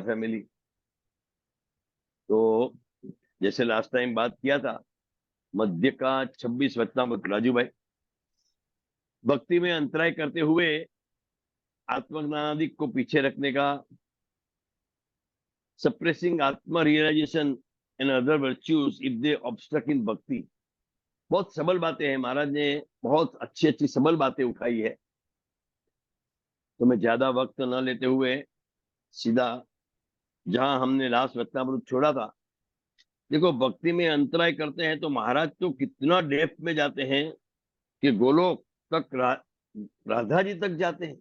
Family. तो जैसे last time बात किया था, मध्य का 26 वचनामृत राजू भाई, भक्ति में अंतराय करते हुए आत्मज्ञानादि को पीछे रखने का, suppressing atma realisation and other virtues if they obstruct in bhakti. बहुत सबल बातें हैं, महाराज ने बहुत अच्छी अच्छी सबल बातें उठाई है। तो मैं ज्यादा वक्त न लेते हुए सीधा जहां हमने लास्ट वचनामृत छोड़ा था, देखो भक्ति में अंतराय करते हैं तो महाराज तो कितना डेप्थ में जाते हैं कि गोलोक तक राधा जी तक जाते हैं।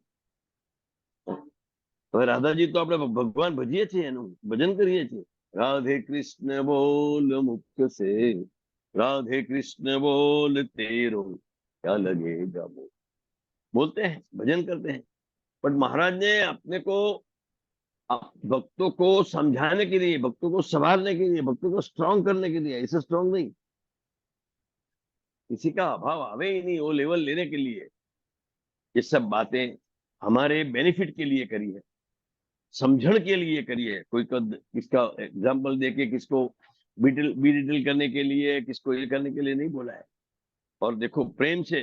હવે રાધાજી તો આપણે ભગવાન ભજીએ છીએ, એનું ભજન કરીએ છીએ। राधे कृष्ण बोल मुख से, राधे कृष्ण बोल तेरो, क्या लगेगा मोल, बोलते हैं, भजन करते हैं। बट महाराज ने अपने को भक्तों को समझाने के लिए, भक्तों को संभालने के लिए, भक्तों को स्ट्रांग करने के लिए, ऐसे स्ट्रांग नहीं, किसी का अभाव आवे ही नहीं वो लेवल लेने के लिए ये सब बातें हमारे बेनिफिट के लिए करी है, समझण के लिए करी है। कोई किसका एग्जाम्पल देके किसको बी डिटेल करने के लिए, किसको ये करने के लिए नहीं बोला है। और देखो प्रेम से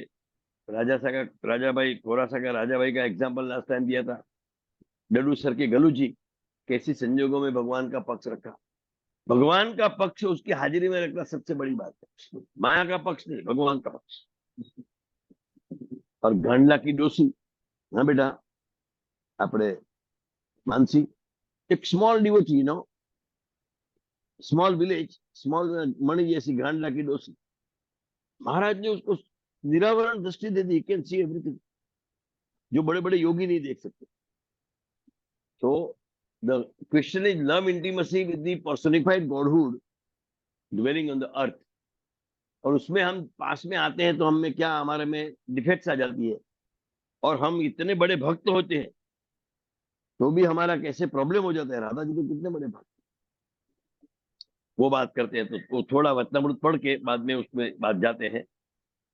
राजा भाई खोरासा का राजा भाई का एग्जाम्पल लास्ट टाइम दिया था, डडू सर के गलू जी, कैसी संजोगों में भगवान का पक्ष रखा। भगवान का पक्ष उसकी हाजिरी में रखना सबसे बड़ी बात है, माया का पक्ष नहीं, भगवान का पक्ष। और गांडला की डोसी, हाँ बेटा अपने मानसी, एक small devotee, small village, small मणि जैसी गांडला की डोसी, महाराज ने उसको निरावरण दृष्टि दे दी, कैन सी एवरीथिंग, जो बड़े बड़े योगी नहीं देख सकते। तो the question is love intimacy with the personified godhood dwelling on the earth. और उसमें हम पास में आते हैं तो हमें क्या, हमारे में डिफेक्ट्स आ जाती है, और हम इतने बड़े भक्त होते हैं तो भी हमारा कैसे प्रॉब्लम हो जाता है। राधा जी तो कितने बड़े भक्त, वो बात करते हैं। तो वो थोड़ा वचनामृत पढ़ के बाद में उसमें बात जाते हैं।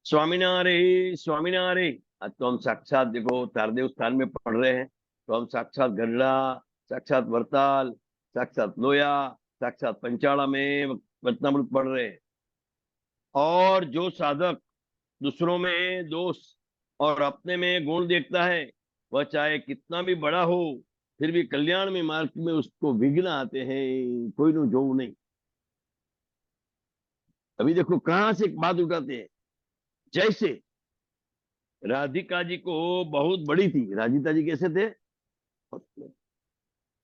स्वामीनारे स्वामीनारे, आज तो हम साक्षात देखो तारदेव स्थान में पढ़ रहे हैं, तो हम साक्षात गढ़ड़ा, साक्षात वरताल, साक्षात लोया, साक्षात पंचाड़ा में वचनामृत पढ़ रहे हैं। और जो साधक दूसरों में दोष और अपने में गुण देखता है, वह चाहे कितना भी बड़ा हो, फिर भी कल्याण में मार्ग में उसको विघ्न आते हैं, कोई नु जो नहीं। अभी देखो कहां से बात उठाते हैं, जैसे राधिका जी को बहुत बड़ी थी, राधिका जी कैसे थे,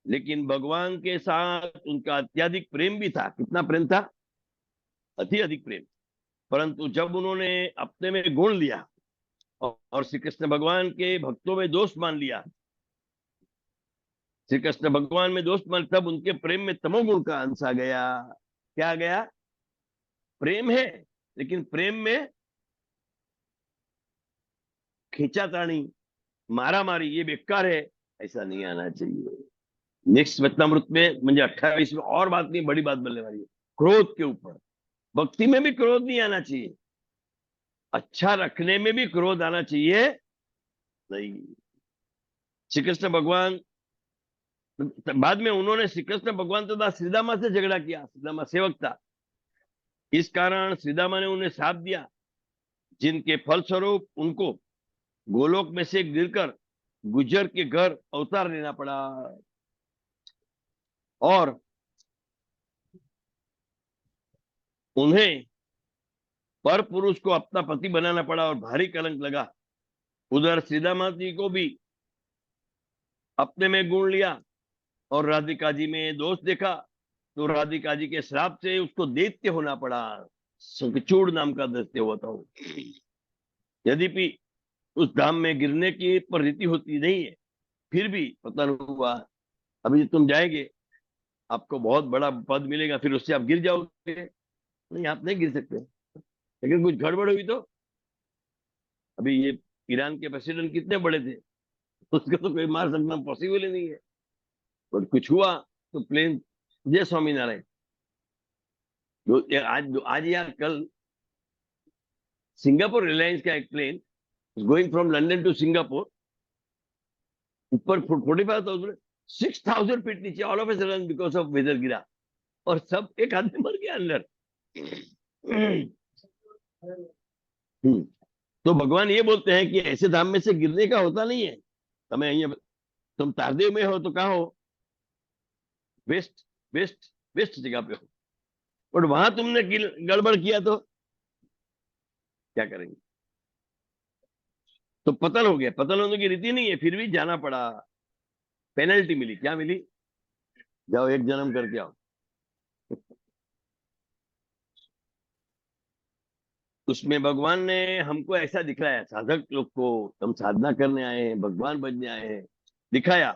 लेकिन भगवान के साथ उनका अत्यधिक प्रेम भी था। कितना प्रेम था, अति अधिक प्रेम। परंतु जब उन्होंने अपने में गुण लिया और श्री कृष्ण भगवान के भक्तों में दोष मान लिया, श्री कृष्ण भगवान में दोष मान, तब उनके प्रेम में तमोगुण का अंश आ गया। क्या आ गया, प्रेम है लेकिन प्रेम में खींचातानी, मारा मारी, ये बेकार है, ऐसा नहीं आना चाहिए। नेक्स्ट वचनामृत में मुझे 28 में और बात नहीं, बड़ी बात बोलने वाली है, क्रोध के ऊपर। भक्ति में भी क्रोध नहीं आना चाहिए, अच्छा रखने में भी क्रोध आना चाहिए नहीं। श्री कृष्ण भगवान, बाद में उन्होंने श्री कृष्ण भगवान तथा श्रीदामा से झगड़ा किया, श्रीदामा सेवक था, इस कारण श्रीदामा ने उन्हें शाप दिया, जिनके फलस्वरूप उनको गोलोक में से गिरकर गुजर के घर अवतार लेना पड़ा। और उन्हें पर पुरुष को अपना पति बनाना पड़ा और भारी कलंक लगा। उधर सीतामा जी को भी अपने में गुण लिया और राधिका जी में दोष देखा, तो राधिका जी के श्राप से उसको दैत्य होना पड़ा, शंखचूड़ नाम का दैत्य हुआ था। यद्यपि उस धाम में गिरने की प्रवृत्ति होती नहीं है, फिर भी पतन हुआ। अभी तुम जाएंगे, आपको बहुत बड़ा पद मिलेगा, फिर उससे आप गिर जाओगे, नहीं आप नहीं गिर सकते। लेकिन कुछ गड़बड़ हुई तो, अभी ये ईरान के प्रेसिडेंट कितने बड़े थे, उसको तो कोई मार सकना पॉसिबल ही नहीं है। और कुछ हुआ तो प्लेन, जय स्वामीनारायण, आज या कल सिंगापुर रिलायंस का एक plane going from London to Singapore, ऊपर 45,000 6,000 फीट नीचे all of a sudden because of weather गिरा और सब एक आदमी मर गया अंदर। तो भगवान ये बोलते हैं कि ऐसे धाम में से गिरने का होता नहीं है। તમે અહીંયા तुम तारदेव में हो तो कहा हो वेस्ट वेस्ट वेस्ट जगह पे हो, और वहां तुमने गड़बड़ किया तो क्या करेंगे? तो पतन हो गया। पतन होने की रीति नहीं है, फिर भी जाना पड़ा, पेनल्टी मिली। क्या मिली? जाओ एक जन्म करके आओ। उसमें भगवान ने हमको ऐसा दिखाया, साधक लोग को, हम साधना करने आए हैं, भगवान बनने आए हैं, दिखाया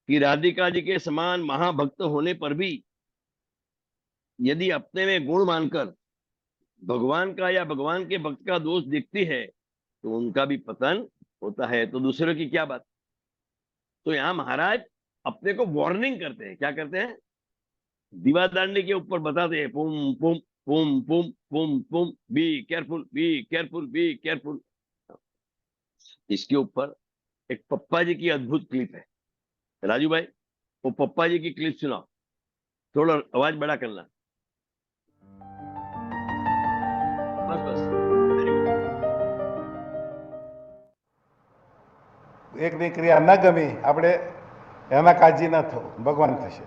कि राधिका जी के समान महाभक्त होने पर भी यदि अपने में गुण मानकर भगवान का या भगवान के भक्त का दोष दिखती है तो उनका भी पतन होता है। तो दूसरों की क्या बात। तो यहाँ महाराज अपने को वार्निंग करते हैं। क्या करते हैं? दीवादांडी के ऊपर बताते हैं, पुम पुम पुम पुम पुम पुम, be careful be careful be careful. इसके ऊपर एक पप्पा जी की अद्भुत क्लिप है। राजू भाई, वो पप्पा जी की क्लिप सुनाओ, थोड़ा आवाज बड़ा करना। बस बस, એકની ક્રિયા ન ગમી આપણે એમાં કાળજી ન થવું, ભગવાન થશે.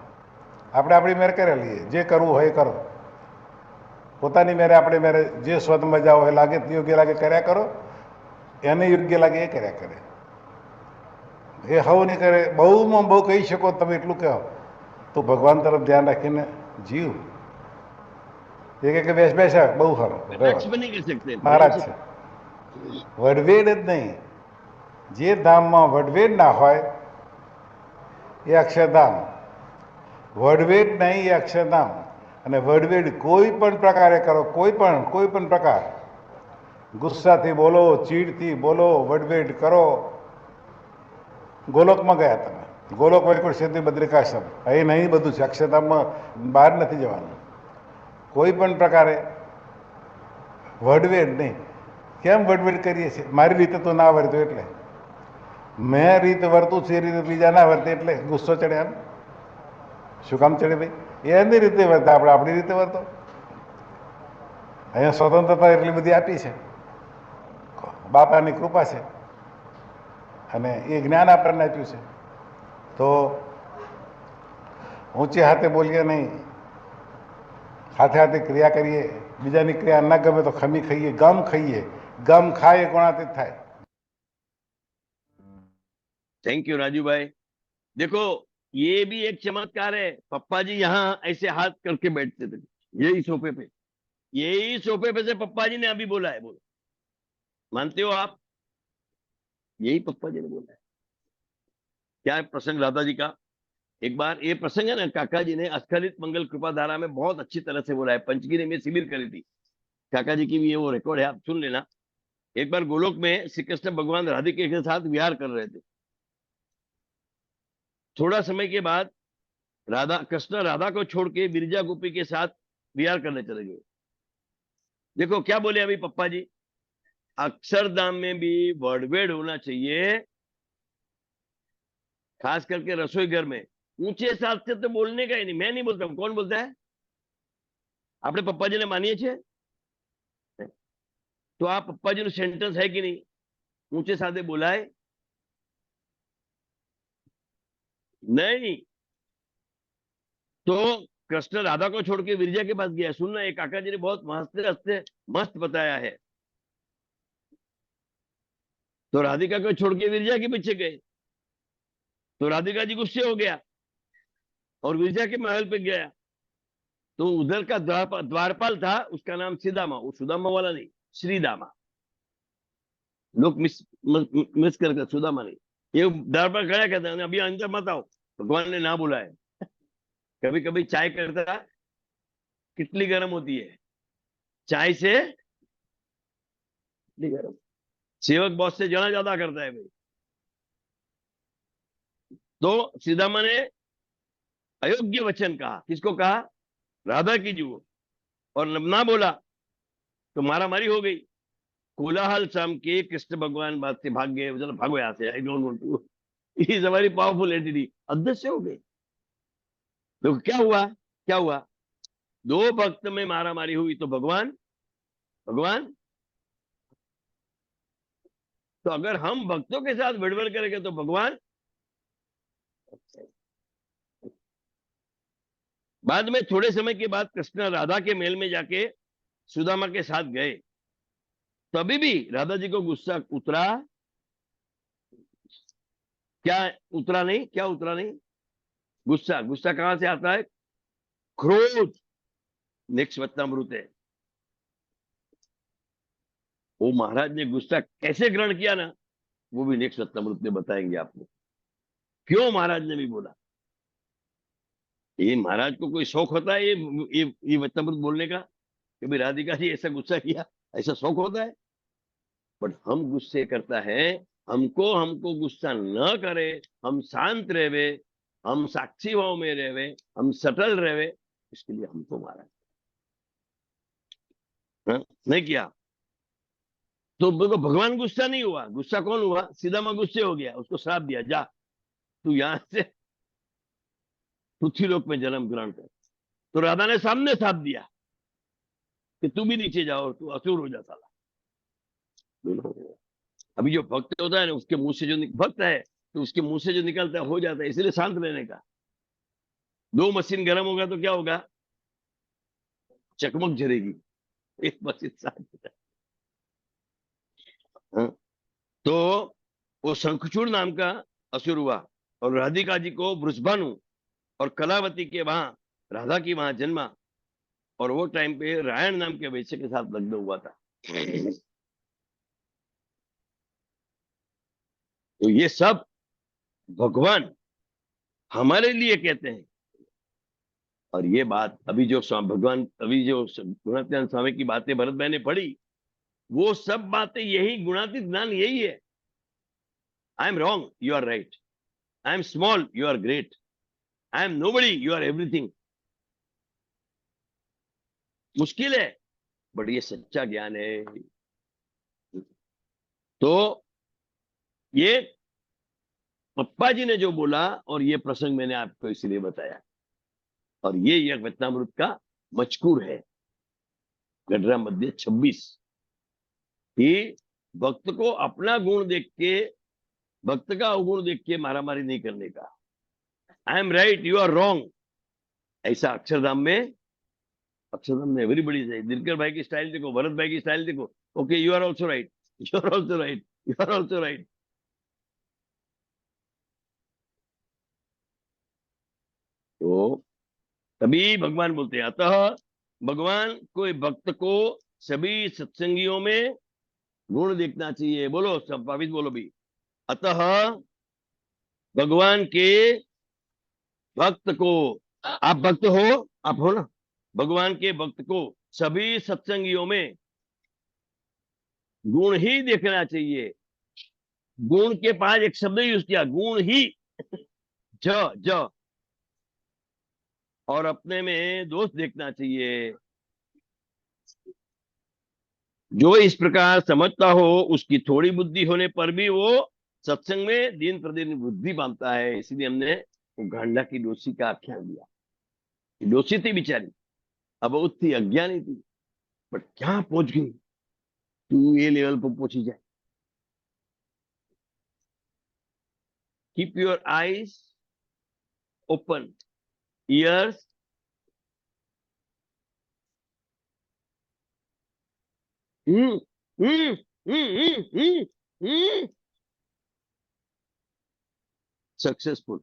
આપણે આપણી મેરે કરેલી જે કરવું હોય એ કરો, પોતાની મેરે આપણે મેરે જે સ્વત મજા હોય લાગે યોગ્ય લાગે કર્યા કરો, એને યોગ્ય લાગે એ કર્યા કરે. એ હવ નહીં કરે, બહુમાં બહુ કહી શકો તમે એટલું કહો તો ભગવાન તરફ ધ્યાન રાખીને જીવ. એ કે બેસ બેસા બહુ સારું મહારાજ છે. વડવેડ જ નહીં, જે ધામમાં વડવેડ ના હોય એ અક્ષરધામ, વડવેડ નહીં એ અક્ષરધામ. અને વડવેડ કોઈ પણ પ્રકારે કરો, કોઈ પણ પ્રકાર, ગુસ્સાથી બોલો, ચીડથી બોલો, વડવેડ કરો. ગોલોકમાં ગયા તમે, ગોલોક વૈકુંઠ સિદ્ધિ બદ્રિકાશ્રમ, અહીં નહીં બધું છે. અક્ષરધામમાં બહાર નથી જવાનું. કોઈ પણ પ્રકારે વડવેડ નહીં. કેમ વડવેડ કરીએ છીએ? મારી રીતે તો ના વર્તું એટલે, મેં રીત વર્તું છું એ રીતે બીજા ના વર્તે એટલે ગુસ્સો ચડે. એમ શું કામ ચડે ભાઈ? એની રીતે વર્તે, આપણે આપણી રીતે વર્તો. અહીંયા સ્વતંત્રતા એટલી બધી આપી છે, બાપાની કૃપા છે અને એ જ્ઞાન આપણને આપ્યું છે. તો ઊંચે હાથે બોલીએ નહીં, હાથે હાથે ક્રિયા કરીએ. બીજાની ક્રિયા ના ગમે તો ખમી ખાઈએ, ગમ ખાઈએ. ગમ ખાए कोणातीत થાય. थैंक यू राजू भाई। देखो ये भी एक चमत्कार है। पप्पा जी यहाँ ऐसे हाथ करके बैठते थे, यही सोफे पे, यही सोफे पे से पप्पा जी ने अभी बोला है। बोलो, मानते हो आप? यही पप्पा जी ने बोला है। क्या प्रसंग राधा जी का? एक बार ये प्रसंग है ना, काका जी ने अस्खलित मंगल कृपाधारा में बहुत अच्छी तरह से बोला है। पंचगिरी में शिविर करी थी, काका जी की भी ये वो रिकॉर्ड है, आप सुन लेना। एक बार गोलोक में श्री कृष्ण भगवान राधिका के साथ विहार कर रहे थे। थोड़ा समय के बाद कृष्ण राधा को छोड़ के विरजा गोपी के साथ विहार करने चले गए। देखो क्या बोले अभी पप्पा जी, अक्षरधाम में भी वर्डवेड होना चाहिए, खास करके रसोई घर में। ऊंचे साथ से तो बोलने का ही नहीं, मैं नहीं बोलता हूं, कौन बोलता है? अपने पप्पा जी ने मानिए छे तो आप पप्पा जी सेंटेंस है कि नहीं? ऊंचे साधे बोलाए नहीं। तो कृष्ण राधा को छोड़ के विरजा के पास गया। सुनना, एक काका जी ने बहुत हंसते हंसते मस्त बताया है। तो राधिका को छोड़ के विरजा के पीछे गए तो राधिका जी गुस्से हो गया और विरजा के महल पे गया। तो उधर का द्वारपाल था, उसका नाम सीदामा, वो सुदामा वाला नहीं, श्रीदामा। लोग मिस कर सुदामा नहीं, ये द्वारपाल खड़ा कहता है अभी अंदर मत आओ, भगवान ने ना बोला है। कभी कभी चाय करता कितनी गर्म होती है, चाय से कितनी गर्म। सेवक बॉस से जरा ज्यादा करता है भाई। तो सीदामा ने अयोग्य वचन कहा। किसको कहा? राधा की जुओ, और ना बोला तो मारा मारी हो गई। कोलाहल शाम के कृष्ण भगवान बात से भाग गए, भागो यहाँ से, I don't want to. Is a very powerful entity, अदृश्य हो गए। तो क्या हुआ, क्या हुआ, दो भक्त में मारा मारी हुई तो भगवान, भगवान, तो अगर हम भक्तों के साथ गड़बड़ करेंगे तो भगवान। बाद में थोड़े समय के बाद कृष्ण राधा के महल में जाके सुदामा के साथ गए, तभी भी राधा जी को गुस्सा उतरा क्या, उतरा नहीं, क्या उतरा नहीं, गुस्सा, गुस्सा कहां से आता है, क्रोध, नेक्स्ट वत्तामृत है। वो महाराज ने गुस्सा कैसे ग्रहण किया ना, वो भी नेक्स्ट वत्तामृत में बताएंगे आपको, क्यों महाराज ने भी बोला। ये महाराज को कोई शौक होता है ये वत्तामृत बोलने का कि भाई राधिका जी ऐसा गुस्सा किया, ऐसा शौक होता है। बट हम गुस्से करता है, हमको हमको गुस्सा न करे, हम शांत रहे, हम साक्षी भाव में रहे, हम सटल रहे, इसके लिए हमको मारा, हाँ? नहीं किया तो भगवान गुस्सा नहीं हुआ, गुस्सा कौन हुआ, सीधा मां गुस्से हो गया, उसको श्राप दिया, जा तू यहां से पृथ्वीलोक में जन्म ग्रहण कर। तो राधा ने सामने श्राप दिया कि तू भी नीचे जाओ, तू असुर हो जा साला। अभी जो भक्त होता है ना, उसके मुंह से जो भक्त है तो उसके मुंह से जो निकलता है हो जाता है, इसलिए शांत रहने का। दो मशीन गर्म होगा तो क्या होगा, चकमक झरेगी, एक मशीन शांत। हाँ? तो वो शंखचूड़ नाम का असुर हुआ और राधिका जी को वृषभानु और कलावती के वहां, राधा की वहां जन्मा, और वो टाइम पे रायण नाम के वैश्य के साथ लग्न हुआ था। तो ये सब भगवान हमारे लिए कहते हैं। और ये बात अभी जो भगवान, अभी जो गुणातीत स्वामी की बातें भरत भाई ने पढ़ी, वो सब बातें यही गुणातीत ज्ञान यही है। I am wrong, you are right, I am small, you are great, I am nobody, you are everything. मुश्किल है, बट ये सच्चा ज्ञान है। तो ये पप्पा जी ने जो बोला, और ये प्रसंग मैंने आपको इसलिए बताया, और ये यज्ञवत्तामृत का मजकूर है, गडरा मध्य 26, कि भक्त को अपना गुण देख के, भक्त का अवगुण देख के मारामारी नहीं करने का। I am right, you are wrong, ऐसा अक्षरधाम में, अक्षरधाम में एवरीबडी से, दिनकर भाई की स्टाइल देखो, भरत भाई की स्टाइल देखो, okay you are also right, you are also right, you are also right. तो तभी भगवान बोलते हैं, अतः भगवान कोई भक्त को सभी सत्संगियों में गुण देखना चाहिए। बोलो सब भावित बोलो भी, अतः भगवान के भक्त को, आप भक्त हो, आप हो ना, भगवान के भक्त को सभी सत्संगियों में गुण ही देखना चाहिए। गुण के पास एक शब्द यूज किया, गुण ही, ज ज, और अपने में दोष देखना चाहिए। जो इस प्रकार समझता हो, उसकी थोड़ी बुद्धि होने पर भी वो सत्संग में दिन प्रतिदिन बुद्धि पाता है। इसलिए हमने गांडा की डोसी का आख्यान दिया। डोसी थी बेचारी, अबहुत थी, अज्ञानी थी, बट क्या पहुंच गई, तू ये लेवल पर पहुंची जाए। Keep your eyes open, years, successful.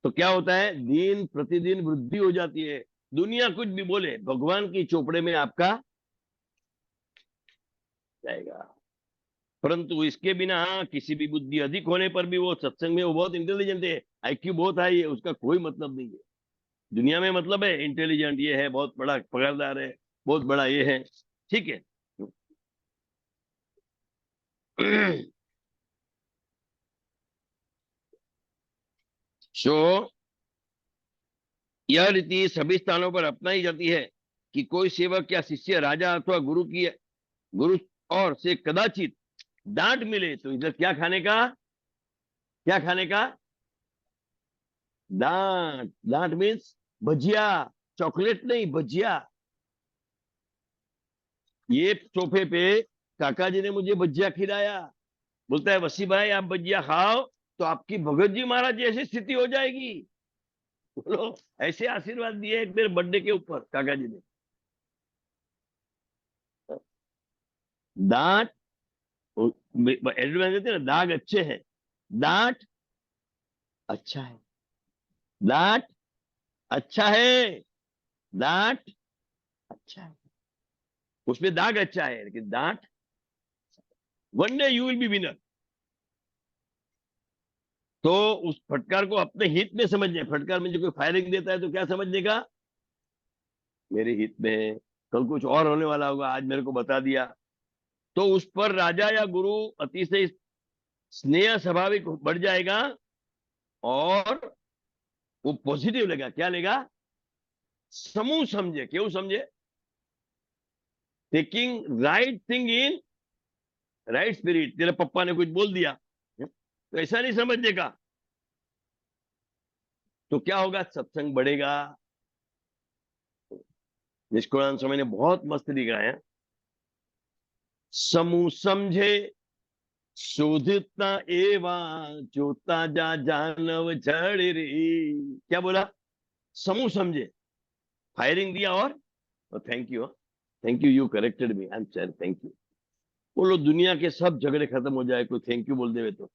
तो क्या होता है, दिन प्रतिदिन वृद्धि हो जाती है। दुनिया कुछ भी बोले, भगवान की चोपड़े में आपका जाएगा। परंतु इसके बिना किसी भी बुद्धि अधिक होने पर भी वो सत्संग में, वो बहुत इंटेलिजेंट है, आईक्यू बहुत हाई है, उसका कोई मतलब नहीं है। दुनिया में मतलब है इंटेलिजेंट, ये है, बहुत बड़ा पगारदार है, बहुत बड़ा ये है, ठीक है। सो यह रीति सभी स्थानों पर अपनाई जाती है कि कोई सेवक या शिष्य राजा अथवा गुरु की, गुरु और से कदाचित डांट मिले तो इधर क्या खाने का, क्या खाने का, डांट। डांट मीन्स भजिया, चॉकलेट नहीं, भजिया। ये सोफे पे काका जी ने मुझे भजिया खिलाया, बोलता है वसी भाई आप भजिया खाओ तो आपकी भगत जी महाराज जैसी स्थिति हो जाएगी। बोलो, ऐसे आशीर्वाद दिए एक मेरे बर्थडे के ऊपर काका जी ने। दांत, एडवांस देते हैं ना, दाग अच्छे हैं, दांत अच्छा है, दांत अच्छा है, दांत अच्छा है, उसमें दाग अच्छा है लेकिन दांत। One day you will be winner. तो उस फटकार को अपने हित में समझने, फटकार में जो कोई फायरिंग देता है तो क्या समझने का, मेरे हित में है, कल कुछ और होने वाला होगा, आज मेरे को बता दिया। तो उस पर राजा या गुरु अतिशय स्नेह स्वाभाविक बढ़ जाएगा और वो पॉजिटिव लेगा। क्या लेगा, समूह समझे, क्यों समझे, taking right thing in right spirit. तेरे पप्पा ने कुछ बोल दिया तो ऐसा नहीं समझने का, तो क्या होगा, सत्संग बढ़ेगा। निष्कुलानंद स्वामी ने बहुत मस्त लिखा है, समूह समझे शोधिता एवा जोता जा जानव जड़ रे। क्या बोला, समूह समझे, फायरिंग दिया और thank you, thank you, you corrected me, I am sir, thank you. बोलो दुनिया के सब झगड़े खत्म हो जाए कोई थैंक यू बोल देवे तो।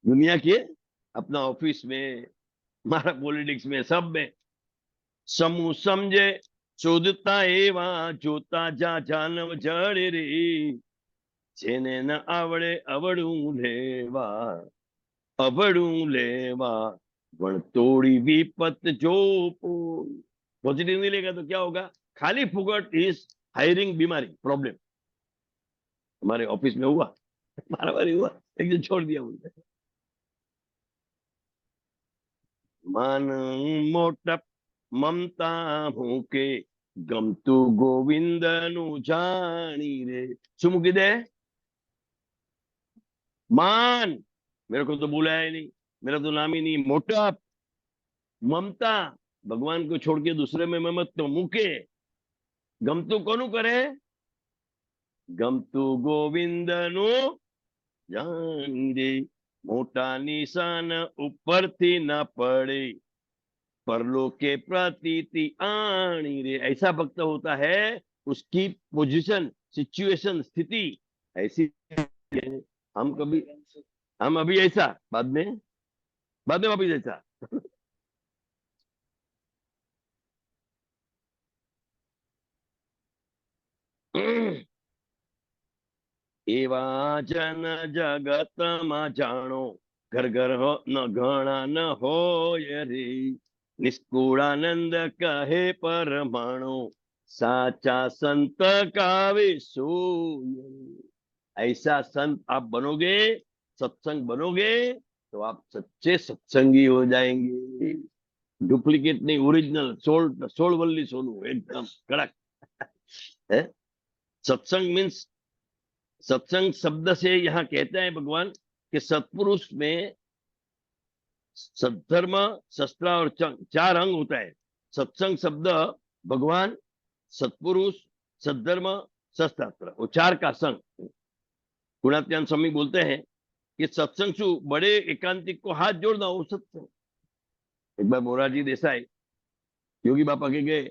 दुनिया के, अपना ऑफिस में, हमारा पॉलिटिक्स में, सब में समूह समझे शोधता एवा जोता जा जानव जड़ रे। જેને ન આવડે અવળું લેવા, અવળું લેવા वण तोड़ी विपत जो। पॉजिटिव नहीं लेगा तो क्या होगा, खाली फुकट इज हायरिंग बीमारी, प्रॉब्लम। हमारे ऑफिस में हुआ, मारा मारी हुआ, एक दिन छोड़ दिया बोलते, मान मोटप ममता हूं के गमतू गोविंद नु जानी रे। શું મૂકી દે, मान, मेरे को तो बुलाया ही नहीं, मेरा तो नाम ही नहीं, मोटा ममता, भगवान को छोड़ के दूसरे में मैं मत तो मुके, गमतू कोनु करे, गमतू गोविंद नु जानी रे। मोटा निशान ऊपर थी ना पड़े परलोके प्रतीति आनी रे। ऐसा भक्त होता है, उसकी पोजीशन, सिचुएशन, स्थिति ऐसी है। हम कभी, हम अभी ऐसा, बाद में, बाद में वापिस ऐसा। એવા જન જગતમાં જાણો ઘર ઘર ન ઘણા ન હોય રે। નિષ્કુળાનંદ કહે પરમાણો साचा संत कावे सोय। ऐसा संत आप बनोगे, सत्संग बनोगे तो आप सच्चे सत्संगी हो जाएंगे। डुप्लीकेट नहीं, ओरिजिनल, सोल, सोलवल्ली सोनू, एकदम कड़क है। सत्संग मीन्स, सत्संग शब्द से यहाँ कहते हैं भगवान कि सत्पुरुष में सद्धर्म, शस्त्र और चार अंग होता है। सत्संग शब्द भगवान, सत्पुरुष, सद्धर्म, शस्त्रास्त्र, वो चार का संग। गुणात्यान स्वामी बोलते हैं कि सत्संग शु, बड़े एकांतिक को हाथ जोड़ना वो सत्संग। एक बार मोरारजी देसाई योगी बापा के गए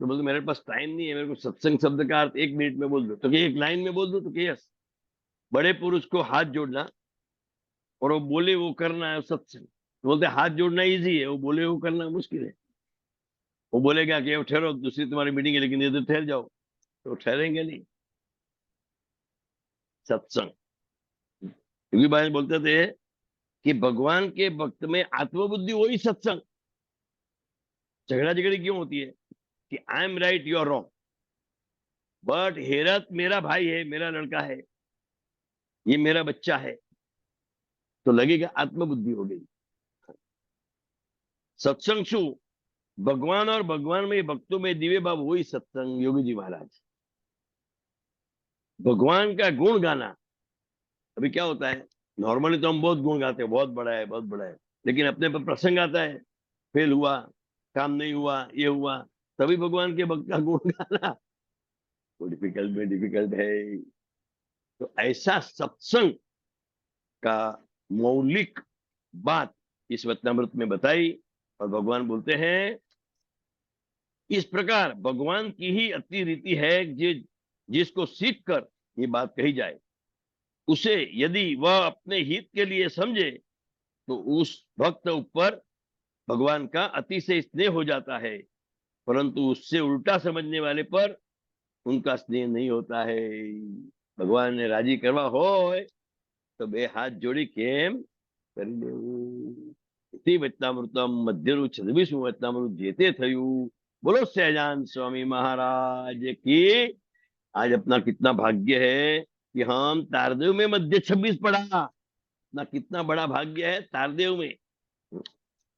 तो बोलते मेरे पास टाइम नहीं है, मेरे को सत्संग शब्द का अर्थ 1 मिनट में बोल दो, तो कि 1 लाइन में बोल दो, तो कि यस। बड़े पुरुष को हाथ जोड़ना और वो बोले वो करना है सत्संग। तो बोलते हाथ जोड़ना इजी है, वो बोले वो करना मुश्किल है। वो बोलेगा कि ठहरो दूसरी तुम्हारी मीटिंग है लेकिन इधर ठहर जाओ, तो ठहरेंगे नहीं। सत्संग, क्योंकि भाई बोलते थे कि भगवान के भक्त में आत्मबुद्धि वही सत्संग। झगड़ा झगड़ी क्यों होती है कि I am right you are wrong, but हेरत मेरा भाई है, मेरा लड़का है, ये मेरा बच्चा है, तो लगेगा आत्मबुद्धि हो गई। सत्संग शू, भगवान और भगवान में भक्तों में दिव्य भाव, वही सत्संग। योगी जी महाराज भगवान का गुण गाना। अभी क्या होता है, नॉर्मली तो हम बहुत गुण गाते हैं, बहुत बड़ा है, बहुत बड़ा है, लेकिन अपने पर प्रसंग आता है, फेल हुआ, काम नहीं हुआ, ये हुआ, तभी भगवान के भक्त का गुण गाना वो डिफिकल्ट में डिफिकल्ट है। तो ऐसा सत्संग का मौलिक बात इस वचनामृत में बताई, और भगवान बोलते हैं इस प्रकार भगवान की ही अति रीति है जिसको सीख कर ये बात कही जाए, उसे यदि वह अपने हित के लिए समझे तो उस भक्त ऊपर भगवान का अतिशय स्नेह हो जाता है, परंतु उससे उल्टा समझने वाले पर उनका स्नेह नहीं होता है। भगवान ने राजी करवा हो तो बे हाथ जोड़ी केम કરી લેવું। इति वचनामृतम मध्यનું 26મું वचनामृत जेते थયું। बोलो सहजान स्वामी महाराज की। आज अपना कितना भाग्य है कि हम तारदेव में मध्य 26 पढ़ा। अपना कितना बड़ा भाग्य है तारदेव में।